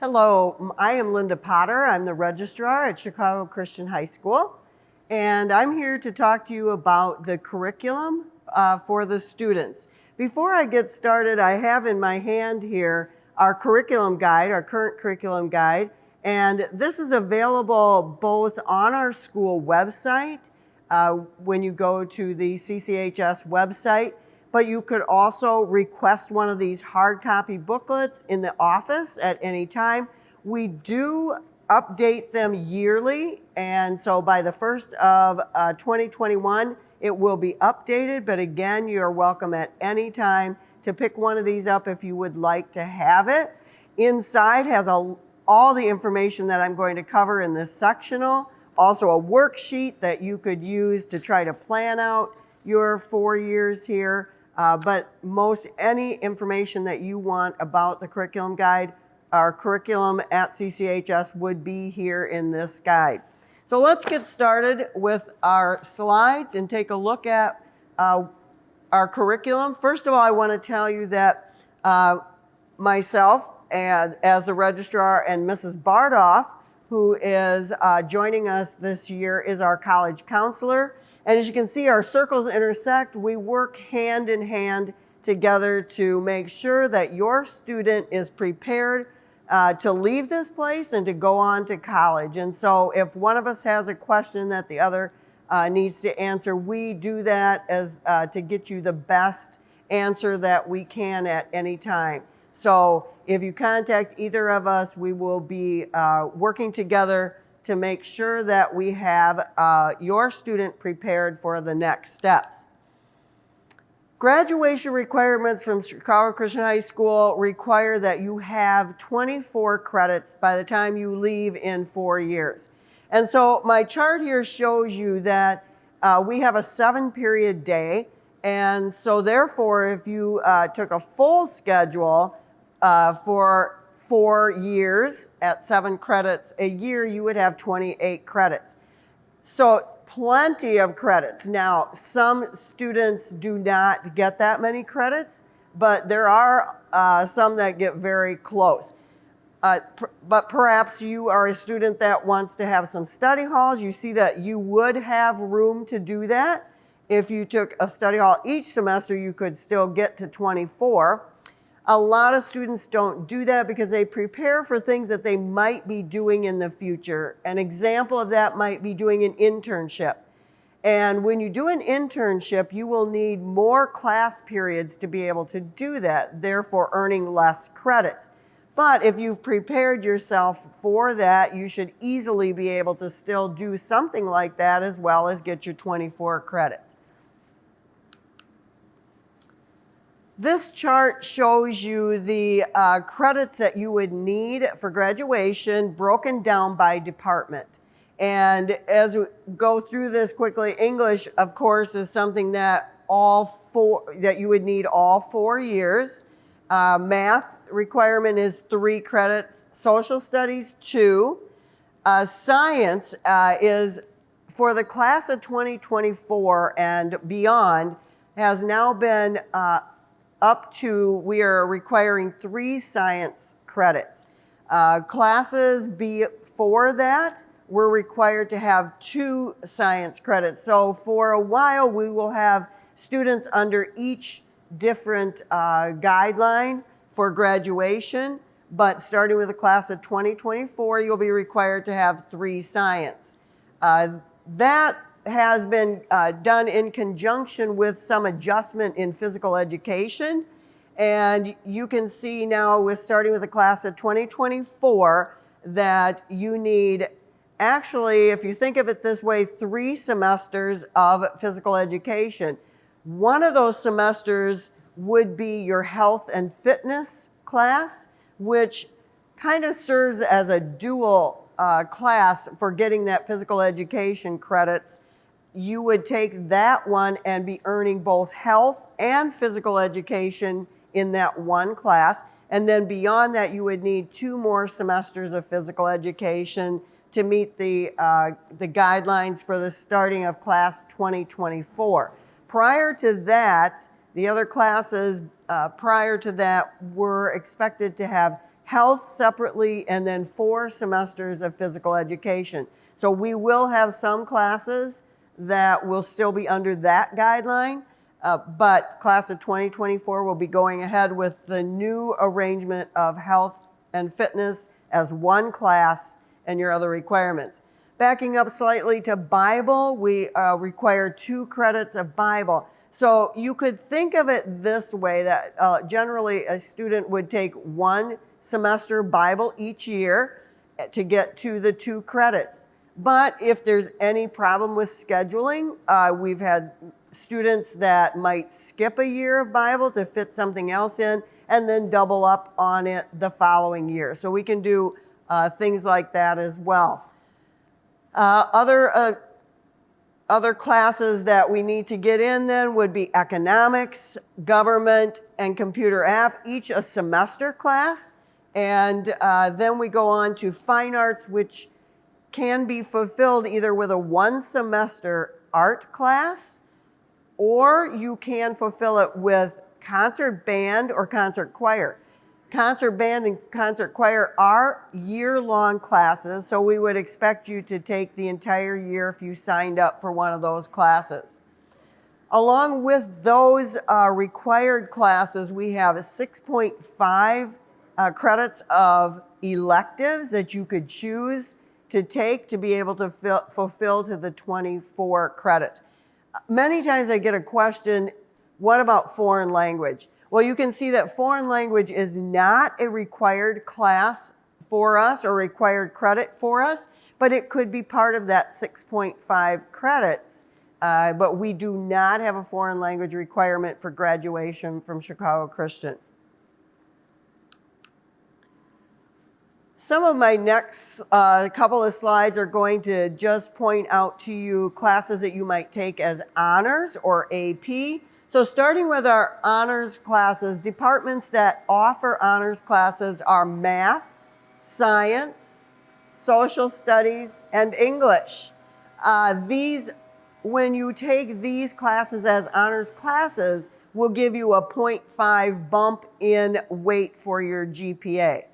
Hello, I am Linda Potter. I'm the Registrar at Chicago Christian High School, and I'm here to talk to you about the curriculum for the students. Before I get started, I have in my hand here our curriculum guide, our current curriculum guide, and this is available both on our school website when you go to the CCHS website, but you could also request one of these hard copy booklets in the office at any time. We do update them yearly, and so by the 1st of 2021, it will be updated, but again, you're welcome at any time to pick one of these up if you would like to have it. Inside has all the information that I'm going to cover in this sectional, also a worksheet that you could use to try to plan out your 4 years here. But any information that you want about the curriculum guide, our curriculum at CCHS would be here in this guide. So let's get started with our slides and take a look at our curriculum. First of all, I want to tell you that myself, and as the registrar, and Mrs. Bardoff, who is joining us this year, is our college counselor. And as you can see, our circles intersect. We work hand in hand together to make sure that your student is prepared to leave this place and to go on to college. And so if one of us has a question that the other needs to answer, we do that as to get you the best answer that we can at any time. So if you contact either of us, we will be working together to make sure that we have your student prepared for the next steps. Graduation requirements from Chicago Christian High School require that you have 24 credits by the time you leave in 4 years. And so my chart here shows you that we have a 7-period day. And so therefore, if you took a full schedule for 4 years at 7 credits a year, you would have 28 credits. So plenty of credits. Now, some students do not get that many credits, but there are some that get very close. But perhaps you are a student that wants to have some study halls. You see that you would have room to do that. If you took a study hall each semester, you could still get to 24. A lot of students don't do that because they prepare for things that they might be doing in the future. An example of that might be doing an internship. And when you do an internship, you will need more class periods to be able to do that, therefore earning less credits. But if you've prepared yourself for that, you should easily be able to still do something like that as well as get your 24 credits. This chart shows you the credits that you would need for graduation broken down by department. And as we go through this quickly, English, of course, is something that that you would need all 4 years. Math requirement is 3 credits. Social studies, 2. Science is for the class of 2024 and beyond has now been we are requiring 3 science credits. Classes before that, we're required to have 2 science credits. So for a while, we will have students under each different guideline for graduation, but starting with the class of 2024, you'll be required to have 3 science. That has been done in conjunction with some adjustment in physical education. And you can see now starting with the class of 2024 that you need, actually, if you think of it this way, 3 semesters of physical education. One of those semesters would be your health and fitness class, which kind of serves as a dual class for getting that physical education credits. You would take that one and be earning both health and physical education in that one class. And then beyond that, you would need 2 more semesters of physical education to meet the guidelines for the starting of class 2024. Prior to that, the other classes prior to that were expected to have health separately, and then 4 semesters of physical education. So we will have some classes that will still be under that guideline, but class of 2024 will be going ahead with the new arrangement of health and fitness as one class and your other requirements. Backing up slightly to Bible, we require 2 credits of Bible. So you could think of it this way, that generally a student would take 1 semester Bible each year to get to the 2 credits. But if there's any problem with scheduling, we've had students that might skip a year of Bible to fit something else in and then double up on it the following year. So we can do things like that as well. Other classes that we need to get in then would be economics, government, and computer app, each a semester class. And then we go on to fine arts, which can be fulfilled either with a 1 semester art class, or you can fulfill it with concert band or concert choir. Concert band and concert choir are year-long classes, so we would expect you to take the entire year if you signed up for one of those classes. Along with those required classes, we have 6.5 credits of electives that you could choose to take to be able to fulfill to the 24 credits. Many times I get a question, what about foreign language? Well, you can see that foreign language is not a required class for us or required credit for us, but it could be part of that 6.5 credits. But we do not have a foreign language requirement for graduation from Chicago Christian. Some of my next couple of slides are going to just point out to you classes that you might take as honors or AP. So starting with our honors classes, departments that offer honors classes are math, science, social studies, and English. When you take these classes as honors classes, will give you a 0.5 bump in weight for your GPA.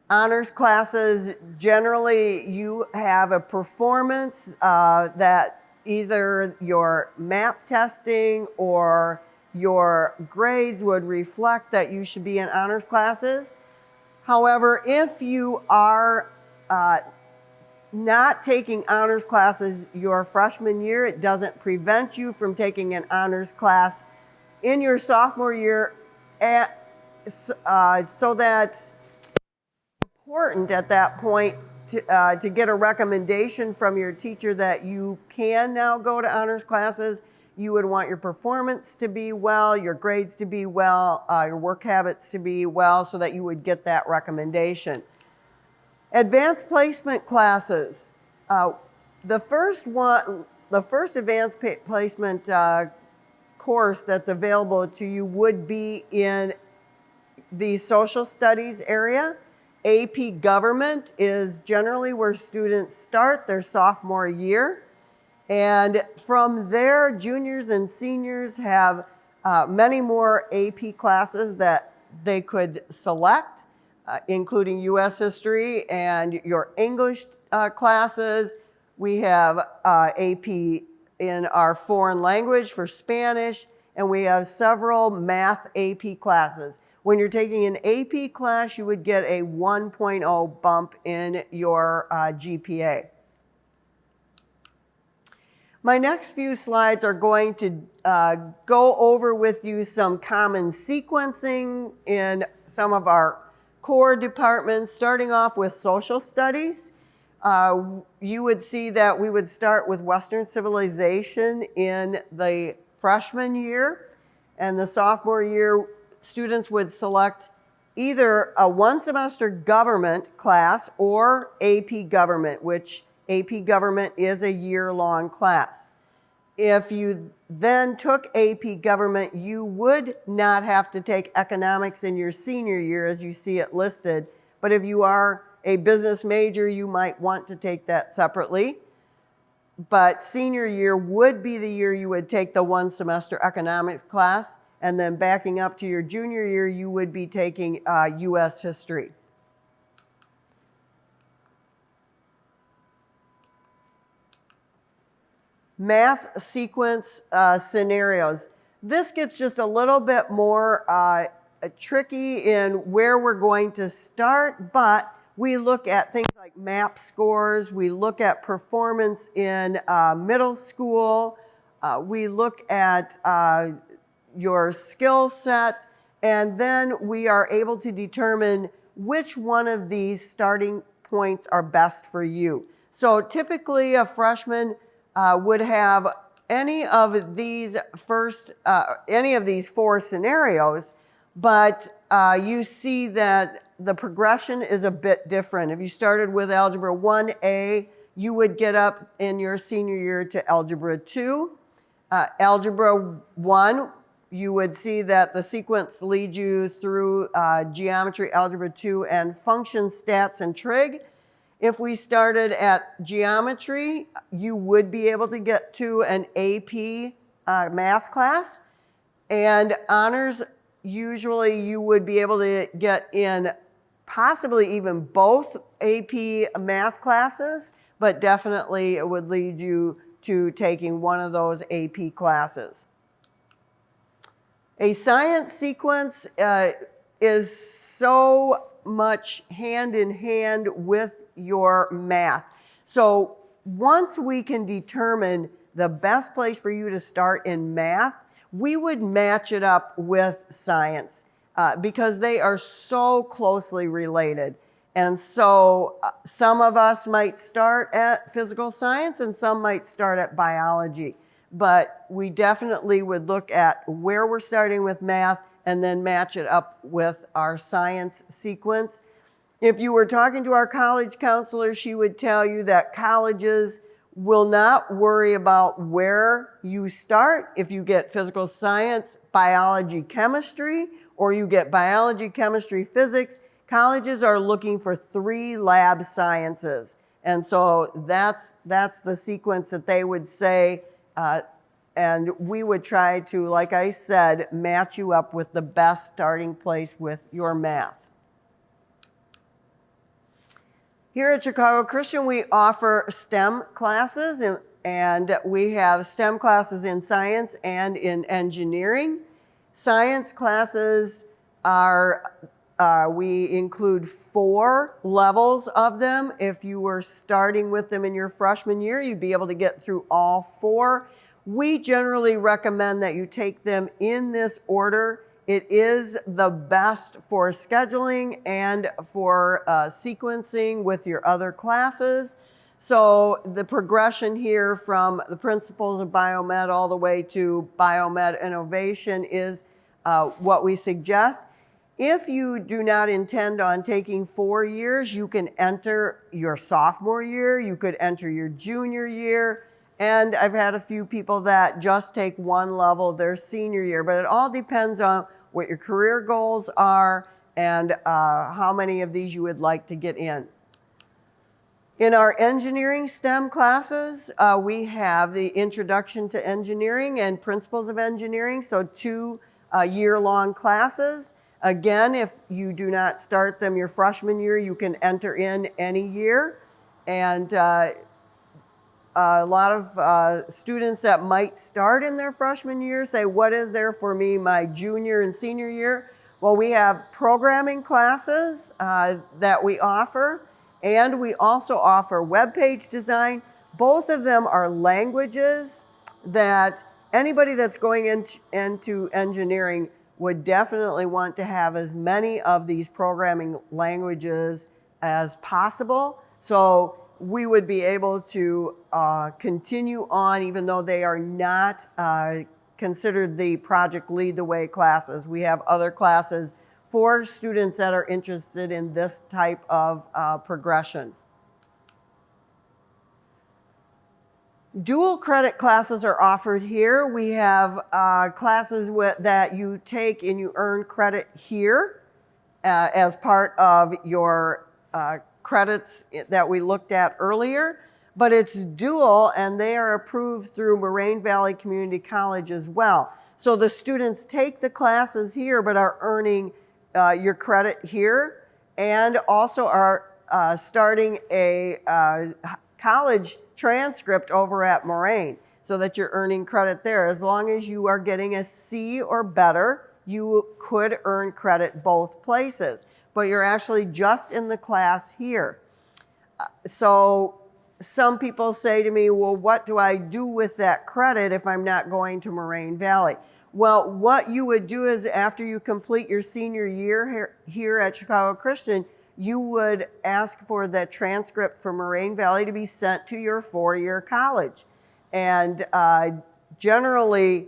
Honors classes, generally you have a performance that either your MAP testing or your grades would reflect that you should be in honors classes. However, if you are not taking honors classes your freshman year, it doesn't prevent you from taking an honors class in your sophomore year, so that's important at that point to get a recommendation from your teacher that you can now go to honors classes. You would want your performance to be well, your grades to be well, your work habits to be well, so that you would get that recommendation. Advanced placement classes. The first advanced placement course that's available to you would be in the social studies area. AP Government is generally where students start their sophomore year. And from there, juniors and seniors have many more AP classes that they could select, including U.S. history and your English classes. We have AP in our foreign language for Spanish, and we have several math AP classes. When you're taking an AP class, you would get a 1.0 bump in your GPA. My next few slides are going to go over with you some common sequencing in some of our core departments, starting off with social studies. You would see that we would start with Western civilization in the freshman year, and the sophomore year, students would select either a 1 semester government class or AP Government, which AP Government is a year-long class. If you then took AP Government, you would not have to take economics in your senior year as you see it listed, but if you are a business major, you might want to take that separately. But senior year would be the year you would take the 1 semester economics class. And then backing up to your junior year, you would be taking U.S. history. math sequence scenarios. This gets just a little bit more tricky in where we're going to start, but we look at things like MAP scores, we look at performance in middle school, we look at your skill set, and then we are able to determine which one of these starting points are best for you. So typically a freshman would have any of these four scenarios, but you see that the progression is a bit different. If you started with Algebra 1A, you would get up in your senior year to Algebra 2. Algebra 1, you would see that the sequence leads you through geometry, Algebra 2, and function, stats, and trig. If we started at geometry, you would be able to get to an AP math class. And honors, usually you would be able to get in possibly even both AP math classes, but definitely it would lead you to taking one of those AP classes. A science sequence is so much hand in hand with your math. So once we can determine the best place for you to start in math, we would match it up with science because they are so closely related. And so some of us might start at physical science and some might start at biology. But we definitely would look at where we're starting with math and then match it up with our science sequence. If you were talking to our college counselor, she would tell you that colleges will not worry about where you start if you get physical science, biology, chemistry, or you get biology, chemistry, physics. Colleges are looking for 3 lab sciences. And so that's the sequence that they would say, and we would try to, like I said, match you up with the best starting place with your math. Here at Chicago Christian, we offer STEM classes, and we have STEM classes in science and in engineering. Science classes are, we include 4 levels of them. If you were starting with them in your freshman year, you'd be able to get through all 4. We generally recommend that you take them in this order. It is the best for scheduling and for sequencing with your other classes. So the progression here from the principles of biomed all the way to biomed innovation is what we suggest. If you do not intend on taking 4 years, you can enter your sophomore year, you could enter your junior year, and I've had a few people that just take 1 level their senior year, but it all depends on what your career goals are and how many of these you would like to get in. In our engineering STEM classes, we have the Introduction to Engineering and Principles of Engineering, so 2 year-long classes. Again, if you do not start them your freshman year, you can enter in any year. And a lot of students that might start in their freshman year say, what is there for me my junior and senior year? Well, we have programming classes that we offer, and we also offer web page design. Both of them are languages that anybody that's going into engineering would definitely want to have as many of these programming languages as possible. So we would be able to continue on even though they are not considered the Project Lead the Way classes. We have other classes for students that are interested in this type of progression. Dual credit classes are offered here. We have classes that you take and you earn credit here as part of your credits that we looked at earlier, but it's dual and they are approved through Moraine Valley Community College as well. So the students take the classes here but are earning your credit here and also are starting a college transcript over at Moraine. so that you're earning credit there. As long as you are getting a C or better, you could earn credit both places, but you're actually just in the class here. So some people say to me, well, what do I do with that credit if I'm not going to Moraine Valley? Well, what you would do is after you complete your senior year here at Chicago Christian, you would ask for the transcript for Moraine Valley to be sent to your four-year college. And generally,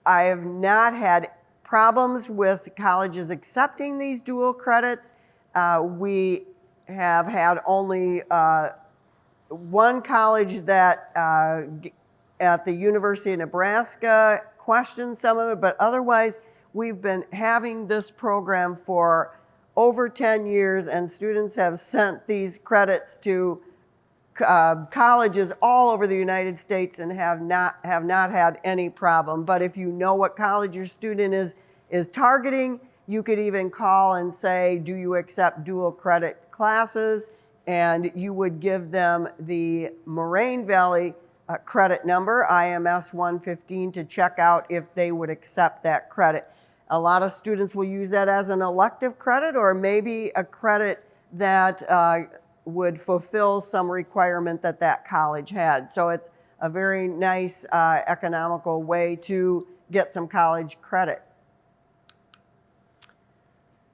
I have not had problems with colleges accepting these dual credits. We have had only one college that at the University of Nebraska questioned some of it, but otherwise we've been having this program for over 10 years, and students have sent these credits to colleges all over the United States and have not had any problem. But if you know what college your student is targeting, you could even call and say, do you accept dual credit classes? And you would give them the Moraine Valley credit number, IMS 115, to check out if they would accept that credit. A lot of students will use that as an elective credit or maybe a credit that would fulfill some requirement that that college had. So it's a very nice economical way to get some college credit.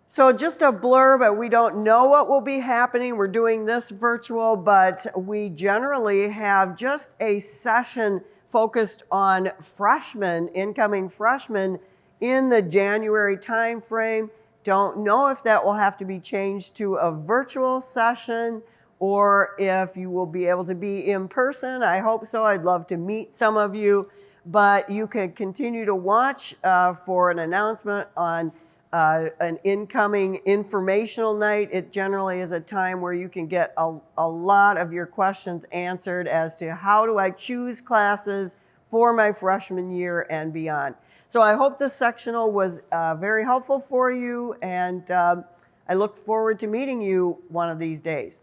So just a blurb, we don't know what will be happening. We're doing this virtual, but we generally have just a session focused on freshmen, incoming freshmen, in the January timeframe. Don't know if that will have to be changed to a virtual session or if you will be able to be in person. I hope so. I'd love to meet some of you, but you can continue to watch for an announcement on an incoming informational night. It generally is a time where you can get a lot of your questions answered as to how do I choose classes for my freshman year and beyond. So I hope this sectional was very helpful for you, and I look forward to meeting you one of these days.